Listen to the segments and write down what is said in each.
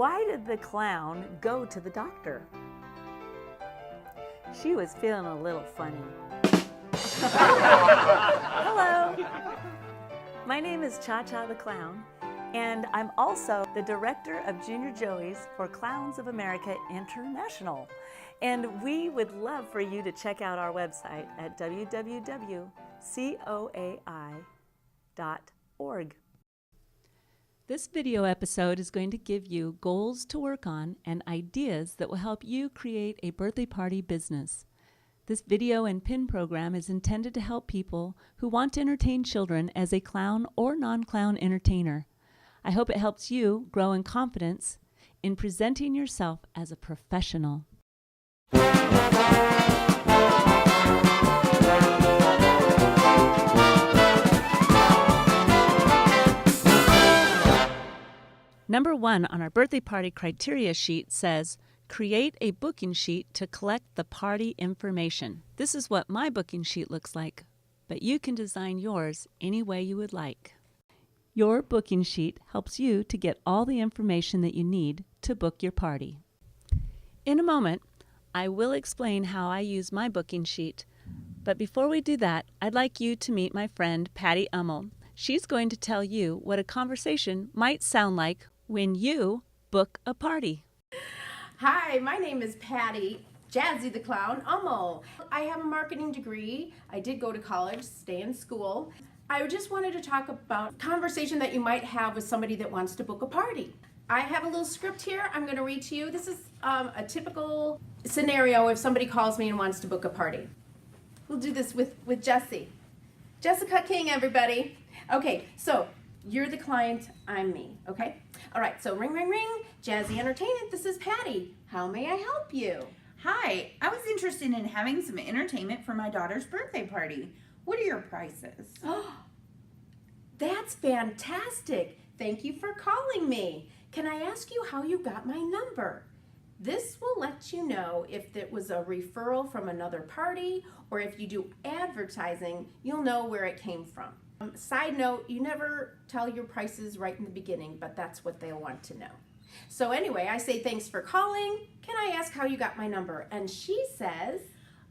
Why did the clown go to the doctor? She was feeling a little funny. Hello, my name is Cha-Cha the Clown, and I'm also the director of Junior Joeys for Clowns of America International. And we would love for you to check out our website at www.coai.org. This video episode is going to give you goals to work on and ideas that will help you create a birthday party business. This video and pin program is intended to help people who want to entertain children as a clown or non-clown entertainer. I hope it helps you grow in confidence in presenting yourself as a professional. Number 1 on our birthday party criteria sheet says, create a booking sheet to collect the party information. This is what my booking sheet looks like, but you can design yours any way you would like. Your booking sheet helps you to get all the information that you need to book your party. In a moment, I will explain how I use my booking sheet, but before we do that, I'd like you to meet my friend Patty Ummel. She's going to tell you what a conversation might sound like when you book a party. Hi, my name is Patty Jazzy the Clown Ummel. I have a marketing degree. I did go to college, stay in school. I just wanted to talk about a conversation that you might have with somebody that wants to book a party. I have a little script here I'm going to read to you. This is a typical scenario if somebody calls me and wants to book a party. We'll do this with Jessie. Jessica King, everybody. Okay, so you're the client, I'm me, okay? All right, so ring, ring, ring. Jazzy Entertainment, this is Patty. How may I help you? Hi, I was interested in having some entertainment for my daughter's birthday party. What are your prices? Oh, that's fantastic. Thank you for calling me. Can I ask you how you got my number? This will let you know if it was a referral from another party, or if you do advertising, you'll know where it came from. Side note, you never tell your prices right in the beginning, but that's what they'll want to know. So anyway, I say thanks for calling. Can I ask how you got my number? And she says,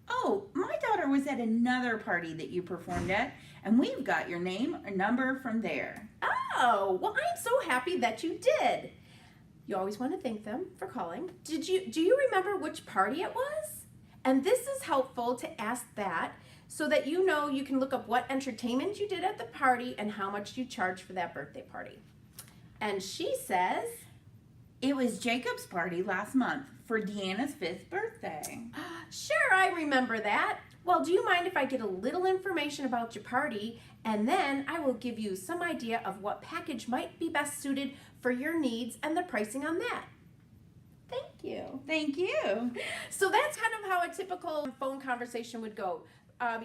oh, my daughter was at another party that you performed at, and we've got your name or number from there. oh, well, I'm so happy that you did. You always want to thank them for calling. Do you remember which party it was? And this is helpful to ask that so that you know you can look up what entertainment you did at the party and how much you charged for that birthday party. And she says, it was Jacob's party last month for Deanna's 5th birthday. Sure, I remember that. Well, do you mind if I get a little information about your party, and then I will give you some idea of what package might be best suited for your needs and the pricing on that. Thank you. Thank you. So that's kind of how a typical phone conversation would go.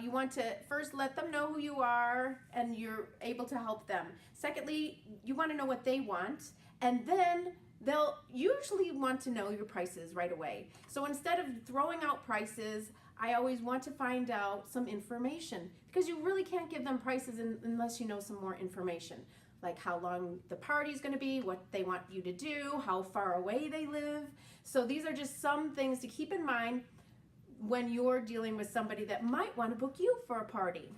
You want to first let them know who you are and you're able to help them. Secondly, you want to know what they want, and then they'll usually want to know your prices right away. So instead of throwing out prices, I always want to find out some information, because you really can't give them prices unless you know some more information, like how long the party is going to be, what they want you to do, how far away they live. So these are just some things to keep in mind when you're dealing with somebody that might want to book you for a party.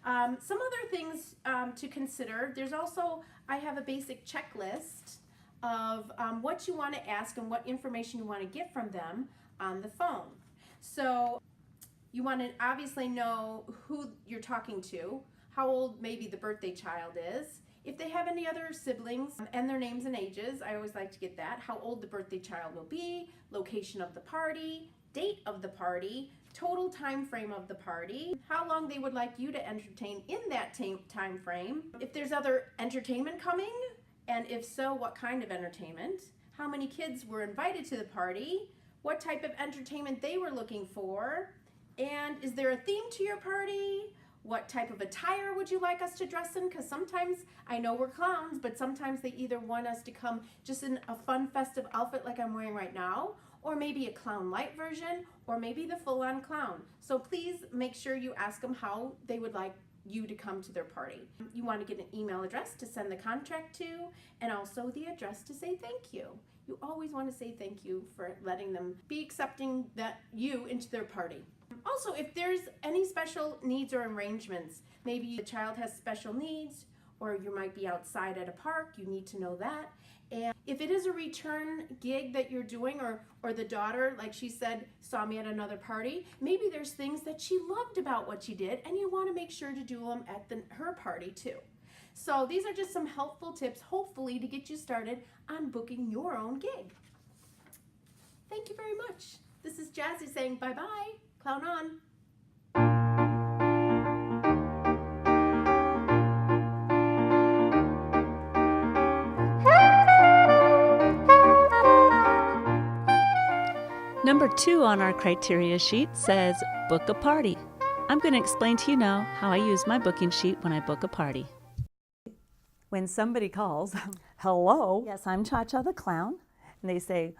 Some other things to consider. There's also, I have a basic checklist of what you want to ask and what information you want to get from them on the phone. So you want to obviously know who you're talking to, how old maybe the birthday child is, if they have any other siblings, and their names and ages. I always like to get that. How old the birthday child will be, location of the party, date of the party, total time frame of the party, how long they would like you to entertain in that time frame, if there's other entertainment coming, and if so, what kind of entertainment, how many kids were invited to the party, what type of entertainment they were looking for, and is there a theme to your party? What type of attire would you like us to dress in? Because sometimes, I know we're clowns, but sometimes they either want us to come just in a fun festive outfit like I'm wearing right now, or maybe a clown light version, or maybe the full-on clown. So please make sure you ask them how they would like you to come to their party. You want to get an email address to send the contract to, and also the address to say thank you. You always want to say thank you for letting them be accepting that you into their party. Also, if there's any special needs or arrangements, maybe the child has special needs, or you might be outside at a park, you need to know that. And if it is a return gig that you're doing, or the daughter, like she said, saw me at another party, maybe there's things that she loved about what she did, and you want to make sure to do them at her party too. So these are just some helpful tips, hopefully, to get you started on booking your own gig. Thank you very much. This is Jazzy saying bye-bye. Clown on. Number 2 on our criteria sheet says book a party. I'm going to explain to you now how I use my booking sheet when I book a party. When somebody calls, hello, yes, I'm Cha-Cha the Clown, and they say,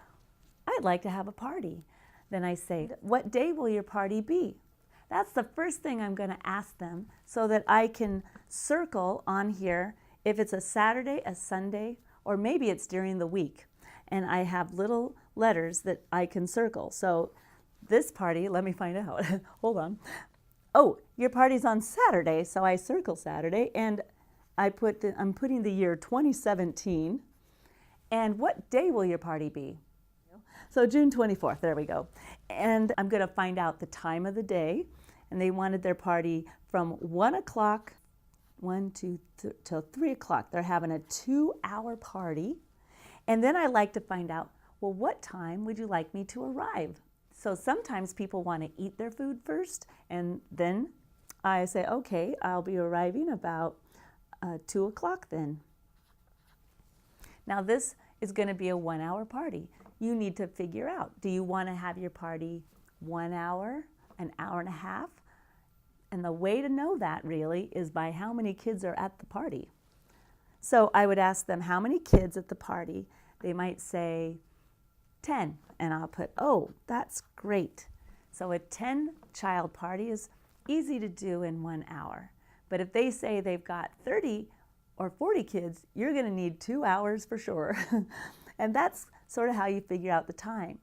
I'd like to have a party. Then I say, what day will your party be? That's the first thing I'm going to ask them so that I can circle on here if it's a Saturday, a Sunday, or maybe it's during the week. And I have little letters that I can circle. So this party, let me find out. Hold on. Oh, your party's on Saturday, so I circle Saturday, and I'm putting the year 2017. And what day will your party be? So June 24th, there we go. And I'm going to find out the time of the day. And they wanted their party from 1 o'clock, till 3 o'clock. They're having a 2-hour party. And then I like to find out, well, what time would you like me to arrive? So sometimes people want to eat their food first, and then I say, okay, I'll be arriving about 2 o'clock then. Now this is going to be a 1-hour party. You need to figure out, do you want to have your party 1 hour, an hour and a half? And the way to know that really is by how many kids are at the party. So I would ask them, how many kids at the party? They might say 10, and I'll put, oh, that's great. So a 10-child party is easy to do in 1 hour. But if they say they've got 30 or 40 kids, you're going to need 2 hours for sure. And that's sort of how you figure out the time.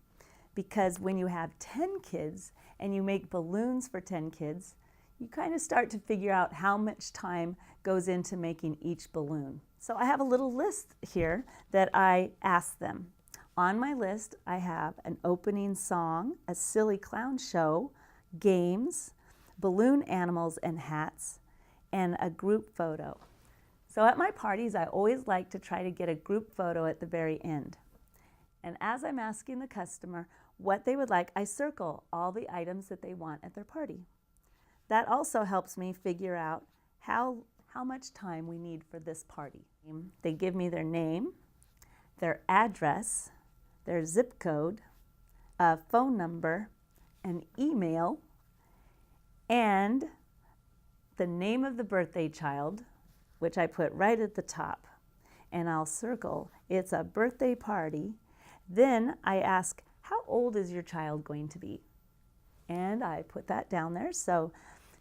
Because when you have 10 kids and you make balloons for 10 kids, you kind of start to figure out how much time goes into making each balloon. So I have a little list here that I ask them. On my list, I have an opening song, a silly clown show, games, balloon animals and hats, and a group photo. So at my parties, I always like to try to get a group photo at the very end. And as I'm asking the customer what they would like, I circle all the items that they want at their party. That also helps me figure out how much time we need for this party. They give me their name, their address, their zip code, a phone number, an email, and the name of the birthday child, which I put right at the top. And I'll circle, it's a birthday party. Then I ask, how old is your child going to be? And I put that down there. So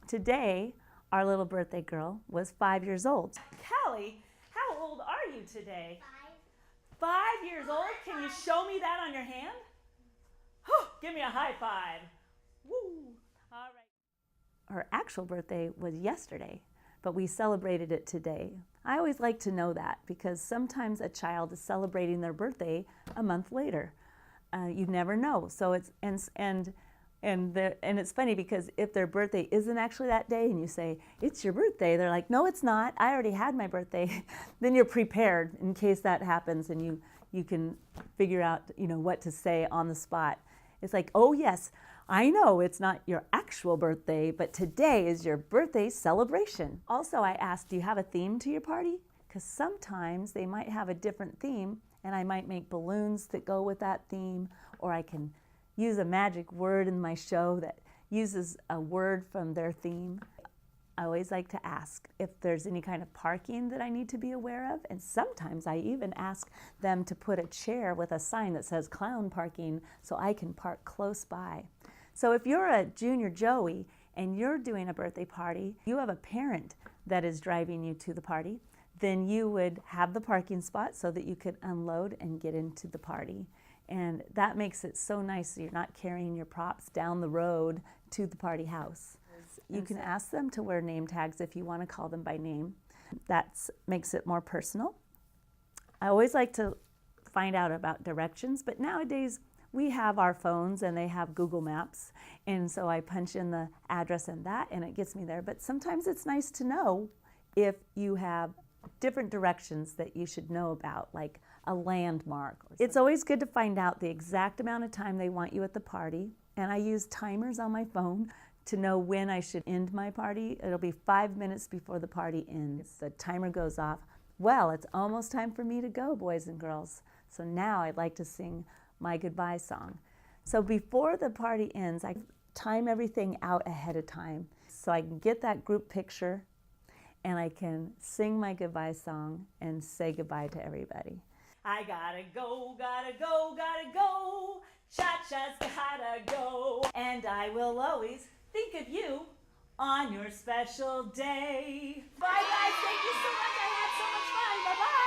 today, our little birthday girl was 5 years old. Callie, how old are you today? 5. 5 years old? Can you show me that on your hand? Give me a high five. Woo! All right. Her actual birthday was yesterday, but we celebrated it today. I always like to know that because sometimes a child is celebrating their birthday a month later. You never know. So it's and it's funny because if their birthday isn't actually that day and you say, it's your birthday, they're like, no, it's not. I already had my birthday. Then you're prepared in case that happens and you can figure out, what to say on the spot. It's like, oh yes, I know it's not your actual birthday, but today is your birthday celebration. Also, I asked, do you have a theme to your party? Because sometimes they might have a different theme and I might make balloons that go with that theme, or I can use a magic word in my show that uses a word from their theme. I always like to ask if there's any kind of parking that I need to be aware of, and sometimes I even ask them to put a chair with a sign that says clown parking so I can park close by. So if you're a junior Joey and you're doing a birthday party, you have a parent that is driving you to the party, then you would have the parking spot so that you could unload and get into the party. And that makes it so nice so you're not carrying your props down the road to the party house. You can ask them to wear name tags if you want to call them by name. That makes it more personal. I always like to find out about directions, but nowadays we have our phones and they have Google Maps, and so I punch in the address and it gets me there. But sometimes it's nice to know if you have different directions that you should know about, like a landmark. It's always good to find out the exact amount of time they want you at the party, and I use timers on my phone to know when I should end my party. It'll be 5 minutes before the party ends. The timer goes off. Well, it's almost time for me to go, boys and girls. So now I'd like to sing my goodbye song. So before the party ends, I time everything out ahead of time so I can get that group picture and I can sing my goodbye song and say goodbye to everybody. I gotta go, gotta go, gotta go. Cha-cha's gotta go. And I will always think of you on your special day. Bye guys, thank you so much. I had so much fun. Bye-bye.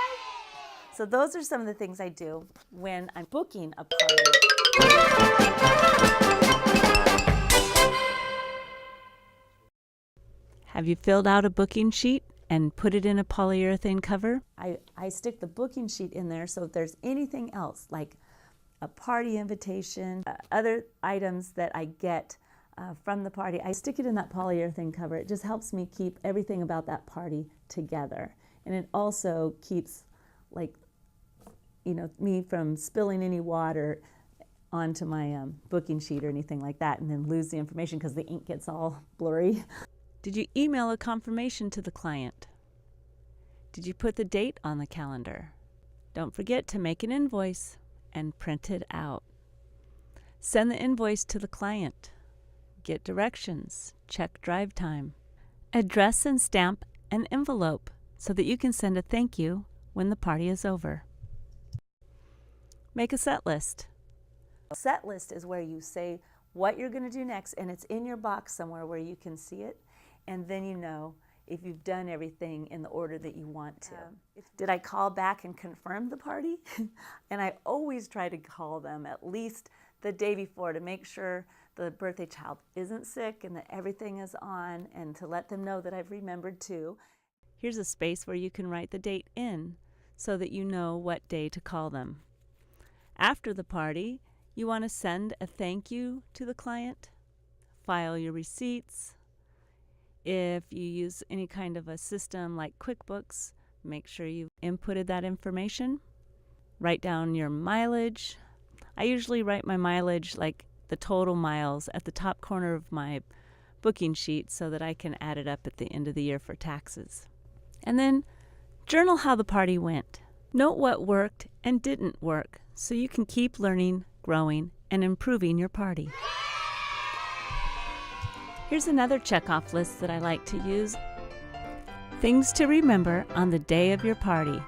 So those are some of the things I do when I'm booking a party. Have you filled out a booking sheet and put it in a polyurethane cover? I stick the booking sheet in there, so if there's anything else, like a party invitation, other items that I get from the party, I stick it in that polyurethane cover. It just helps me keep everything about that party together. And it also keeps, like, you know, me from spilling any water onto my booking sheet or anything like that and then lose the information because the ink gets all blurry. Did you email a confirmation to the client? Did you put the date on the calendar? Don't forget to make an invoice and print it out. Send the invoice to the client. Get directions. Check drive time. Address and stamp an envelope so that you can send a thank you when the party is over. Make a set list. A set list is where you say what you're going to do next, and it's in your box somewhere where you can see it, and then you know if you've done everything in the order that you want to. Did I call back and confirm the party? And I always try to call them at least the day before to make sure the birthday child isn't sick and that everything is on, and to let them know that I've remembered to. Here's a space where you can write the date in so that you know what day to call them. After the party, you want to send a thank you to the client, file your receipts. If you use any kind of a system like QuickBooks, make sure you inputted that information. Write down your mileage. I usually write my mileage, like the total miles, at the top corner of my booking sheet so that I can add it up at the end of the year for taxes. And then journal how the party went. Note what worked and didn't work so you can keep learning, growing, and improving your party. Here's another checkoff list that I like to use. Things to remember on the day of your party.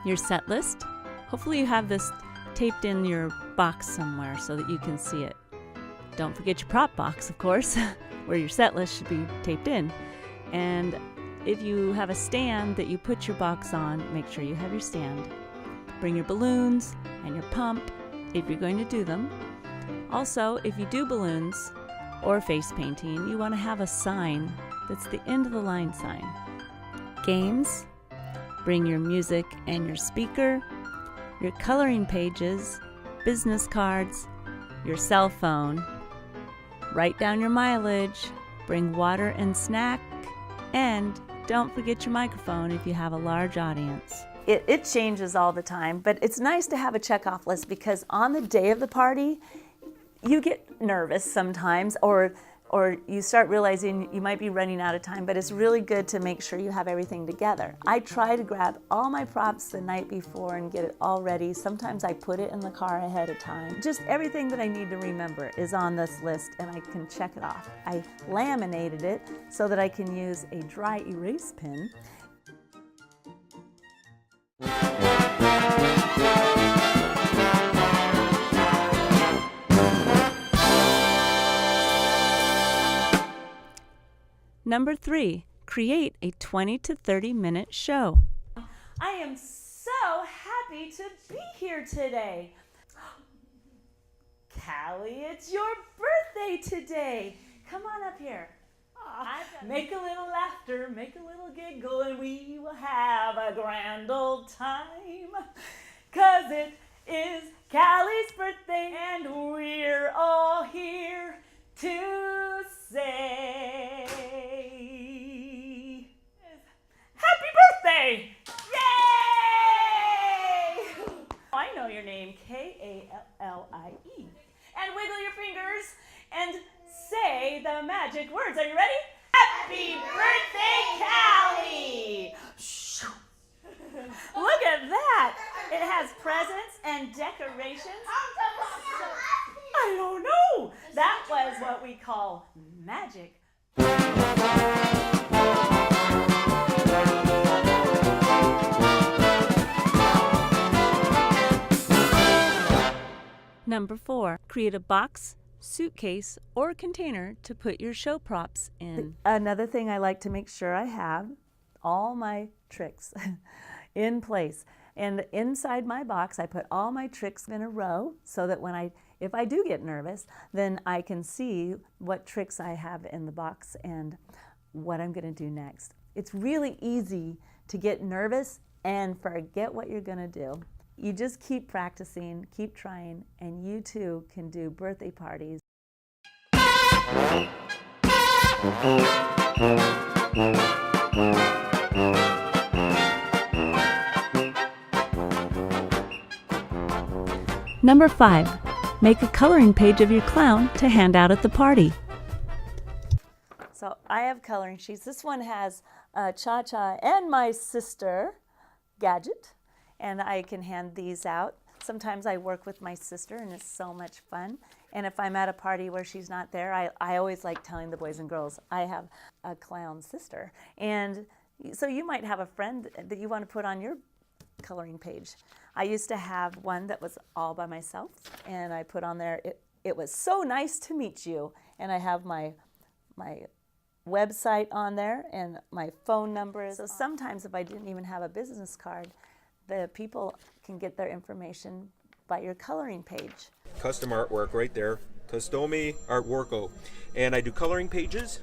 Your set list. Hopefully you have this taped in your box somewhere so that you can see it. Don't forget your prop box, of course, where your set list should be taped in. And if you have a stand that you put your box on, make sure you have your stand. Bring your balloons and your pump if you're going to do them. Also, if you do balloons or face painting, you want to have a sign that's the end of the line sign. Games. Bring your music and your speaker, your coloring pages, business cards, your cell phone. Write down your mileage. Bring water and snack. And don't forget your microphone if you have a large audience. It changes all the time, but it's nice to have a checkoff list because on the day of the party, you get nervous sometimes, or you start realizing you might be running out of time, but it's really good to make sure you have everything together. I try to grab all my props the night before and get it all ready. Sometimes I put it in the car ahead of time. Just everything that I need to remember is on this list and I can check it off. I laminated it so that I can use a dry erase pen. Number 3, create a 20 to 30 minute show. I am so happy to be here today. Callie, it's your birthday today. Come on up here. Make a little laughter, make a little giggle, and we will have a grand old time. 'Cause it is Callie's birthday, and we're all here to say happy birthday! Yay! I know your name, Kallie. And wiggle your fingers and say the magic words. Are you ready? Happy birthday, Callie! Look at that! It has presents and decorations. I don't know. That was what we call magic. Number 4, create a box, suitcase, or container to put your show props in. Another thing I like to make sure I have all my tricks in place. And inside my box, I put all my tricks in a row so that if I do get nervous, then I can see what tricks I have in the box and what I'm going to do next. It's really easy to get nervous and forget what you're going to do. You just keep practicing, keep trying, and you too can do birthday parties. Number 5, make a coloring page of your clown to hand out at the party. So I have coloring sheets. This one has Cha-Cha and my sister, Gadget, and I can hand these out. Sometimes I work with my sister, and it's so much fun. And if I'm at a party where she's not there, I always like telling the boys and girls, I have a clown sister. And so you might have a friend that you want to put on your coloring page. I used to have one that was all by myself, and I put on there, it was so nice to meet you. And I have my website on there and my phone number. So sometimes if I didn't even have a business card, the people can get their information by your coloring page. Custom artwork right there, Customi Artworko. And I do coloring pages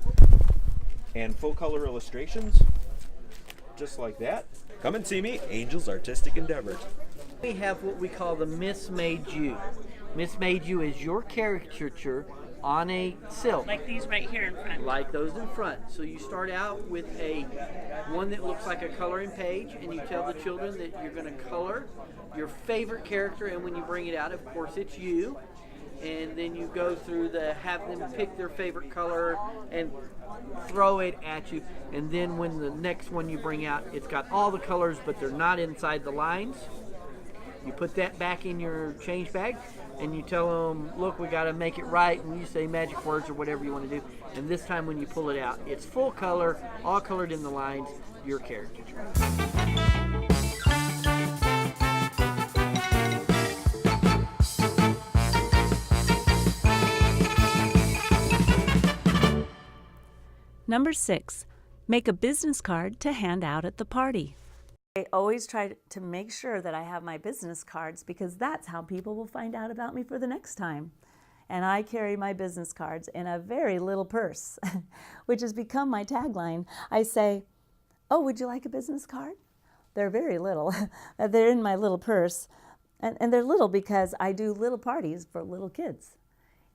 and full color illustrations, just like that. Come and see me, Angel's Artistic Endeavors. We have what we call the Miss Made You. Miss Made You is your caricature on a silk. Like these right here in front. Like those in front. So you start out with one that looks like a coloring page, and you tell the children that you're going to color your favorite character, and when you bring it out, of course, it's you. And then you go through have them pick their favorite color and throw it at you. And then when the next one you bring out, it's got all the colors, but they're not inside the lines. You put that back in your change bag, and you tell them, look, we got to make it right, and you say magic words or whatever you want to do. And this time when you pull it out, it's full color, all colored in the lines, your caricature. Number 6, make a business card to hand out at the party. I always try to make sure that I have my business cards, because that's how people will find out about me for the next time. And I carry my business cards in a very little purse, which has become my tagline. I say, oh, would you like a business card? They're very little. They're in my little purse. And they're little because I do little parties for little kids.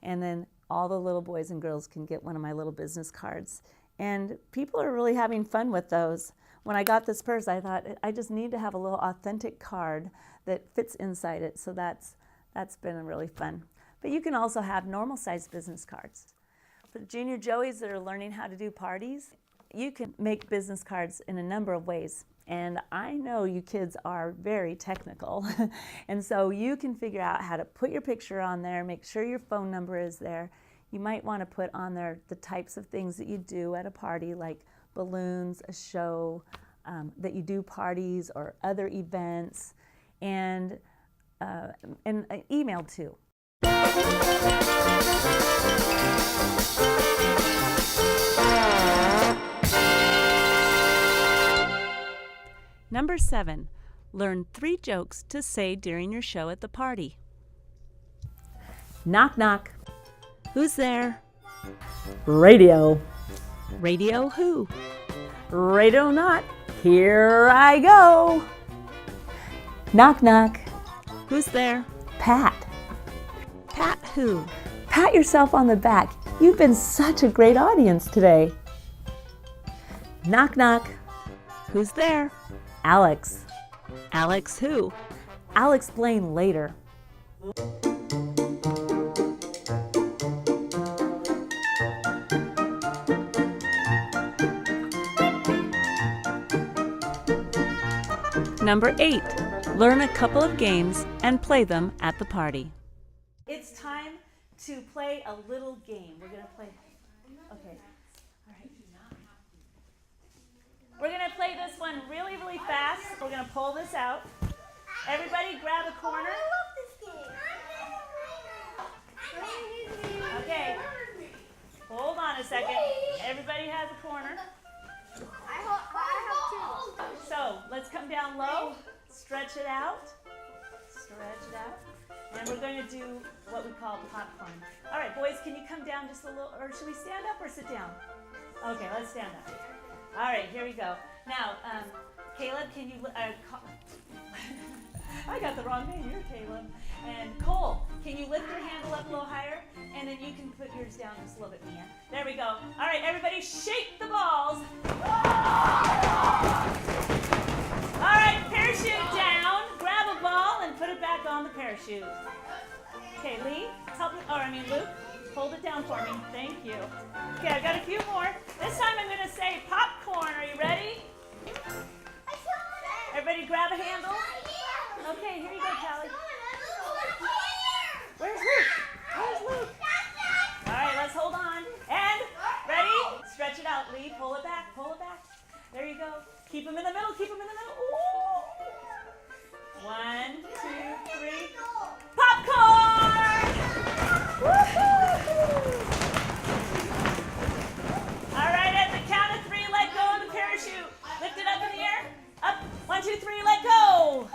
And then all the little boys and girls can get one of my little business cards. And people are really having fun with those. When I got this purse, I thought, I just need to have a little authentic card that fits inside it. So that's been really fun. But you can also have normal-sized business cards. For the Junior Joeys that are learning how to do parties, you can make business cards in a number of ways. And I know you kids are very technical. And so you can figure out how to put your picture on there, make sure your phone number is there. You might want to put on there the types of things that you do at a party, like balloons, a show, that you do parties or other events, and an email too. Number 7. Learn 3 jokes to say during your show at the party. Knock, knock. Who's there? Radio. Radio who? Radio not. Here I go. Knock, knock. Who's there? Pat. Pat who? Pat yourself on the back. You've been such a great audience today. Knock, knock. Who's there? Alex. Alex who? I'll explain later. Number 8. Learn a couple of games and play them at the party. It's time to play a little game. We're going to play. Okay. All right. We're going to play this one really, really fast. We're going to pull this out. Everybody grab a corner. Okay. Hold on a second. Everybody has a corner. I have 2. So let's come down low. Stretch it out. Stretch it out. And we're going to do what we call popcorn. All right, boys, can you come down just a little, or should we stand up or sit down? Okay, let's stand up. All right, here we go. Now, Caleb, can you, I got the wrong name, you're Caleb. And Cole, can you lift your handle up a little higher? And then you can put yours down just a little bit, Mia. There we go. All right, everybody shake the balls. All right, parachute down. Grab a ball and put it back on the parachute. Okay, Lee, help me, Luke, hold it down for me. Thank you. Okay, I've got a few more. This time I'm going to say popcorn. Are you ready? Everybody grab a handle. Okay, here you go, Callie. Where's Luke? Where's Luke? All right, let's hold on. And, ready? Stretch it out, Lee. Pull it back, pull it back. There you go. Keep him in the middle, keep him in the middle. Ooh. 1, 2, 3. Popcorn! Woo-hoo! All right, at the count of 3, let go of the parachute. Lift it up in the air. Up. 1, 2, 3, let go.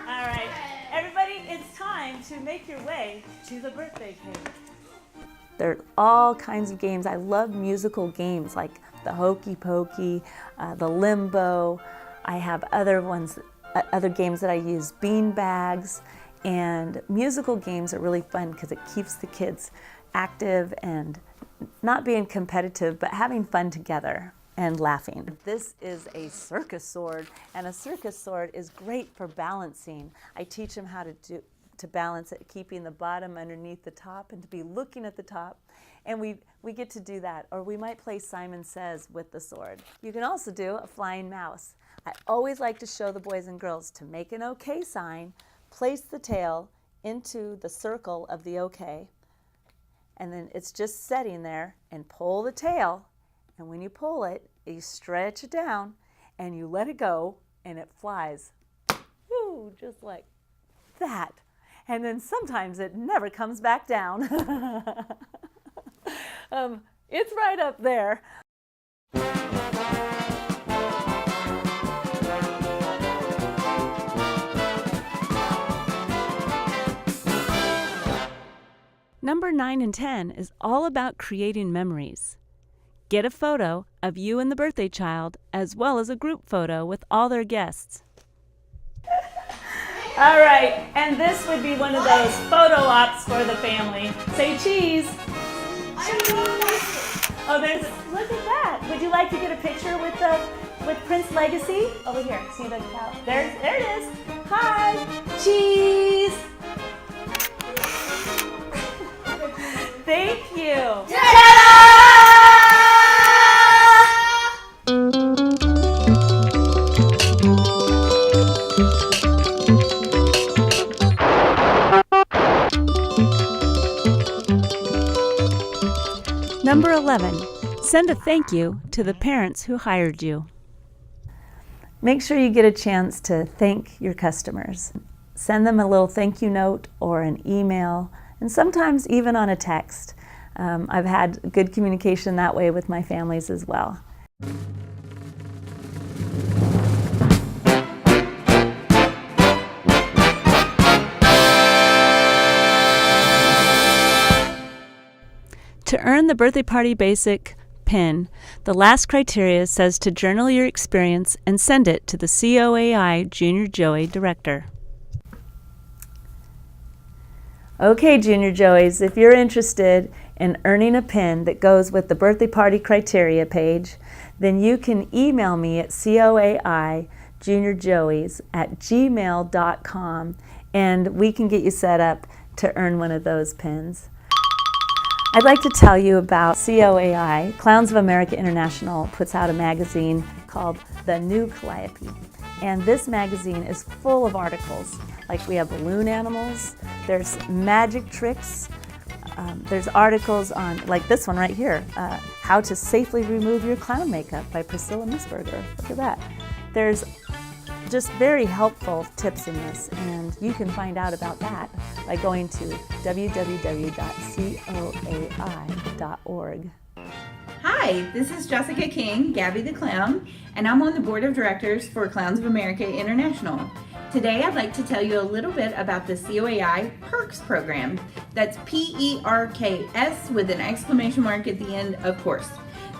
All right, everybody, it's time to make your way to the birthday cake. There are all kinds of games. I love musical games like the Hokey Pokey, the Limbo. I have other ones, other games that I use, bean bags, and musical games are really fun because it keeps the kids active and not being competitive, but having fun together and laughing. This is a circus sword, and a circus sword is great for balancing. I teach them how to balance it, keeping the bottom underneath the top and to be looking at the top. And we get to do that. Or we might play Simon Says with the sword. You can also do a flying mouse. I always like to show the boys and girls to make an OK sign, place the tail into the circle of the OK, and then it's just setting there, and pull the tail. And when you pull it, you stretch it down and you let it go and it flies. Woo, just like that. And then sometimes it never comes back down. It's right up there. Number 9 and 10 is all about creating memories. Get a photo of you and the birthday child, as well as a group photo with all their guests. All right, and this would be one of those photo ops for the family. Say cheese. Oh, look at that. Would you like to get a picture with Prince Legacy? Over here, see the cow. There it is. Hi, cheese. Thank you. Ta-da! Number 11, send a thank you to the parents who hired you. Make sure you get a chance to thank your customers. Send them a little thank you note or an email, and sometimes even on a text. I've had good communication that way with my families as well. earn the Birthday Party Basic pin, the last criteria says to journal your experience and send it to the COAI Junior Joey Director. Okay, Junior Joeys, if you're interested in earning a pin that goes with the Birthday Party Criteria page, then you can email me at coaijuniorjoeys@gmail.com and we can get you set up to earn one of those pins. I'd like to tell you about COAI. Clowns of America International puts out a magazine called The New Calliope. And this magazine is full of articles. Like we have balloon animals, there's magic tricks, there's articles on, like this one right here, How to Safely Remove Your Clown Makeup by Priscilla Missberger. Look at that. There's just very helpful tips in this, and you can find out about that by going to www.coai.org. Hi, this is Jessica King, Gabby the Clown, and I'm on the Board of Directors for Clowns of America International. Today I'd like to tell you a little bit about the COAI Perks program. That's P-E-R-K-S with an exclamation mark at the end, of course.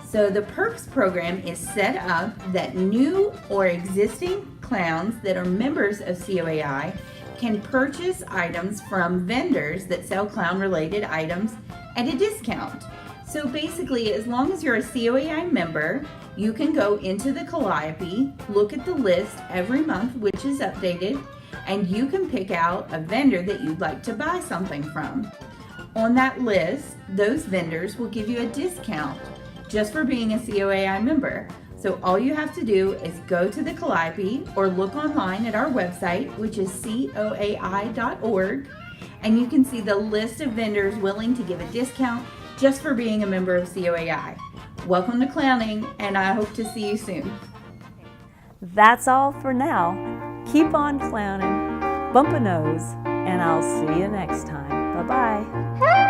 So the Perks program is set up that new or existing clowns that are members of COAI can purchase items from vendors that sell clown-related items at a discount. So basically, as long as you're a COAI member, you can go into the Calliope, look at the list every month, which is updated, and you can pick out a vendor that you'd like to buy something from. On that list, those vendors will give you a discount just for being a COAI member. So all you have to do is go to the Calliope or look online at our website, which is coai.org, and you can see the list of vendors willing to give a discount just for being a member of COAI. Welcome to clowning, and I hope to see you soon. That's all for now. Keep on clowning, bump a nose, and I'll see you next time. Bye-bye.